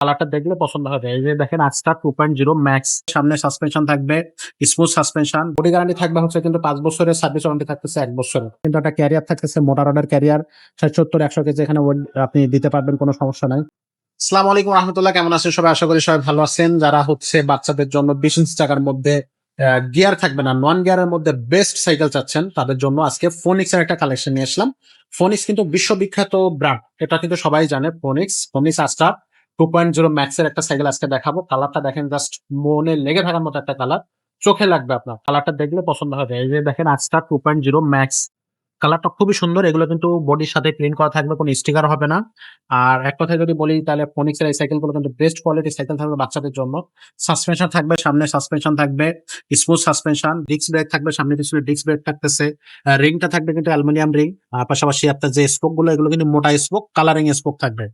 কালারটা দেখলে পছন্দ হবে। এই যে দেখেন আজটা 2.0 ম্যাক্স, সামনে সাসপেনশন থাকবে, স্মুথ সাসপেনশন, বডি গ্যারান্টি থাকবে হচ্ছে কিন্তু 5 বছরের, সার্ভিস ওয়ারেন্টি থাকতেছে 1 বছরের। কিন্তু একটা ক্যারিয়ার থাকতেছে, মোটা রডের ক্যারিয়ার 70-100 কেজি এখানে আপনি দিতে পারবেন, কোনো সমস্যা নাই। আসসালামু আলাইকুম রাহমাতুল্লাহ, কেমন আছেন সবাই? আশা করি সবাই ভালো আছেন। যারা হচ্ছে বাচ্চাদের জন্য 20 ইঞ্চি টাকার মধ্যে গিয়ার থাকবে না, নন গিয়ারের মধ্যে বেস্ট সাইকেল চাচ্ছেন, তাদের জন্য আজকে ফোনিক্স এর একটা কালেকশন নিয়ে আসলাম। ফোনিক্স কিন্তু বিশ্ববিখ্যাত ব্র্যান্ড, এটা কিন্তু সবাই জানে। ফোনিক্স আস্টা 2.0 ম্যাক্স এর একটা সাইকেল আজকে দেখাবো। কালারটা দেখেন, জাস্ট মনে লেগে থাকার মতো একটা কালার, চোখে লাগবে আপনার। কালারটা দেখলে পছন্দ হবে। এই যে দেখেন আজটা 2.0 ম্যাক্স, কালারটা খুবই সুন্দর। এগুলো কিন্তু বডির সাথে প্রিন্ট করা থাকবে, কোনো স্টিকার হবে না। আর এক কথায় যদি বলি, তাহলে ফোনিক্সের এই সাইকেলগুলো কিন্তু বেস্ট কোয়ালিটির সাইকেল থাকবে বাচ্চাদের জন্য। সাসপেনশন থাকবে, সামনে সাসপেনশন থাকবে, স্মুথ সাসপেনশন, ডিস্ক ব্রেক থাকবে, সামনে পিছনে ডিস্ক ব্রেক থাকতেছে। রিংটা থাকবে কিন্তু অ্যালুমিনিয়াম রিং। পাশাপাশি আপনার যে স্পোক গুলো, এগুলো কিন্তু মোটা স্পোক, কালারিং স্পোক থাকবে।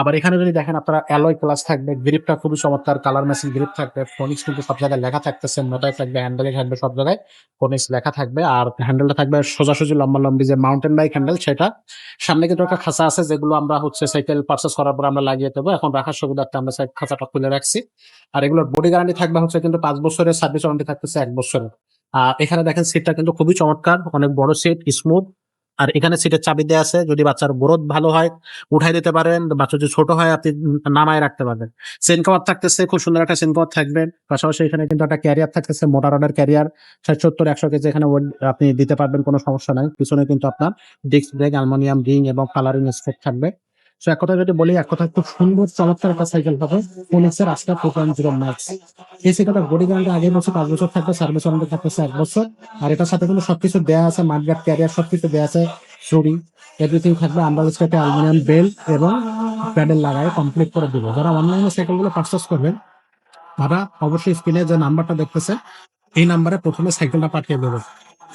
আবার এখানে যদি দেখেন আপনারা অ্যালয় ক্লাস থাকবে, গ্রিপটা খুবই চমৎকার, কালার ম্যাচিং গ্রিপ থাকবে। ফোনিক্স কিন্তু সব জায়গায় লেখা থাকতেছে, মোটাই থাকবে, হ্যান্ডেলে থাকবে, সব জায়গায় ফোনিক্স লেখা থাকবে। আর হ্যান্ডেলটা থাকবে সোজাসুজি লম্বা লম্বি, যে মাউন্টেন বাইক হ্যান্ডেল সেটা। সামনে কিন্তু একটা খাঁচা আছে, যেগুলো আমরা হচ্ছে সাইকেল পারচেস করার পর আমরা লাগিয়ে দেবো। এখন রাখার সুবিধার্থে আমরা খাঁচাটা খুলে রাখছি। আর এগুলোর বডি গ্যারান্টি থাকবে হচ্ছে কিন্তু 5 বছরের, সার্ভিস ওয়ারেন্টি থাকতেছে 1 বছরের। এখানে দেখেন সিটটা কিন্তু খুবই চমৎকার, অনেক বড় সিট, স্মুথ। আর এখানে সিটের চাবি দেওয়া আছে, যদি বাচ্চার গ্রোথ ভালো হয় উঠাই দিতে পারেন, বাচ্চা যদি ছোট হয় আপনি নামায় রাখতে পারবেন। সেন কভার থাকতেছে, খুব সুন্দর একটা সেন কভার থাকবে। পাশাপাশি এখানে কিন্তু একটা ক্যারিয়ার থাকতেছে, মোটা রডের ক্যারিয়ার 70-100 কেজি এখানে আপনি দিতে পারবেন, কোনো সমস্যা নাই। পিছনে কিন্তু আপনার ডিস্ক ব্রেক, অ্যালুমিনিয়াম রিং এবং কালারিং স্পোক থাকবে। সো এক কথা যদি বলি, এক কথা খুব সুন্দর চমৎকার একটা সাইকেল হবে ফোনিক্সের আজকা 2.0 ম্যাক্স। এই সাইকেলটা বডি গ্যারান্টি আগের বছর 5 বছর থাকবে, সার্ভিস ওয়ারেন্টি থাকতেছে 1 বছর। আর এটার সাথে কিন্তু সবকিছু দেওয়া আছে, মাঠগার্ড ক্যারিয়ার সবকিছু দেওয়া আছে, ছুরি এভরিথিং থাকবে। আমরা একটা অ্যালুমিনিয়াম বেল্ট এবং প্যাডেল লাগায় কমপ্লিট করে দিব। যারা অনলাইনে সাইকেলগুলো পারচেস করবেন, তারা অবশ্যই স্ক্রিনে যে নাম্বারটা দেখতেছে, এই নাম্বারে প্রথমে সাইকেলটা পাঠিয়ে দেবেন,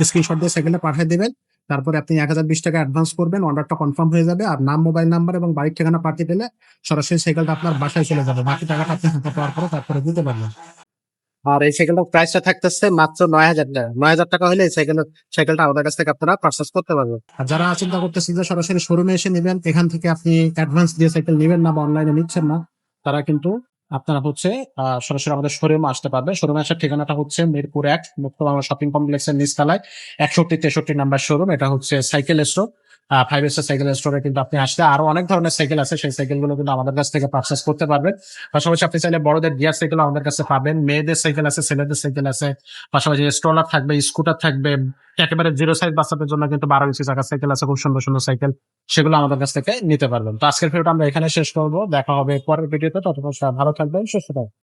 স্ক্রিনশট দিয়ে সাইকেলটা পাঠিয়ে দেবেন। তারপরে আপনি 1020 টাকা অ্যাডভান্স করবেন, অর্ডারটা কনফার্ম হয়ে যাবে। আর নাম, মোবাইল নাম্বার এবং বাড়ির ঠিকানা পাঠিয়ে দিলে সরাসরি সাইকেলটা আপনার বাসায় চলে যাবে। বাকি টাকাটা আপনি হাতে পাওয়ার পরে তারপরে দিতে পারবেন। আর এই সাইকেলটার প্রাইসটা থাকতেছে মাত্র 9,000 টাকা। 9,000 টাকা হলে এই সাইকেলটা আমাদের কাছ থেকে আপনারা পারচেস করতে পারবেন। আর যারা চিন্তা করতেছেন যে সরাসরি শোরুমে এসে নেবেন, এখান থেকে আপনি অ্যাডভান্স দিয়ে সাইকেল নেবেন না বা অনলাইনে নিচ্ছেন না, তারা কিন্তু আপনারা হচ্ছে সরাসরি আমাদের শোরুমে আসতে পারবে। শোরুমে আসার ঠিকানাটা হচ্ছে মিরপুর 1 মুক্ত বাংলা শপিং কমপ্লেক্সের নিচতলায় 61-63 নাম্বার শোরুম। এটা হচ্ছে সাইকেল স্টোর, 5 স্টার সাইকেল স্টোরে কিন্তু আপনি আসলে আরো অনেক ধরনের সাইকেল আছে, সেই সাইকেলগুলো কিন্তু আমাদের কাছ থেকে পারচেস করতে পারবেন। পাশাপাশি আপনি চাইলে বড়দের গিয়ার সাইকেল আমাদের কাছে পাবেন, মেয়েদের সাইকেল আছে, ছেলেদের সাইকেল আছে। পাশাপাশি স্ট্রলার থাকবে, স্কুটার থাকবে। একেবারে জিরো সাইজ বাচ্চাদের জন্য কিন্তু 12 ইঞ্চি চাকার সাইকেল আছে, খুব সুন্দর সুন্দর সাইকেল, সেগুলো আমাদের কাছ থেকে নিতে পারবেন। তো আজকের ভিডিওটা আমরা এখানে শেষ করবো, দেখা হবে পরের ভিডিওতে। ততক্ষণ সবাই ভালো থাকবেন, সুস্থ থাকবেন।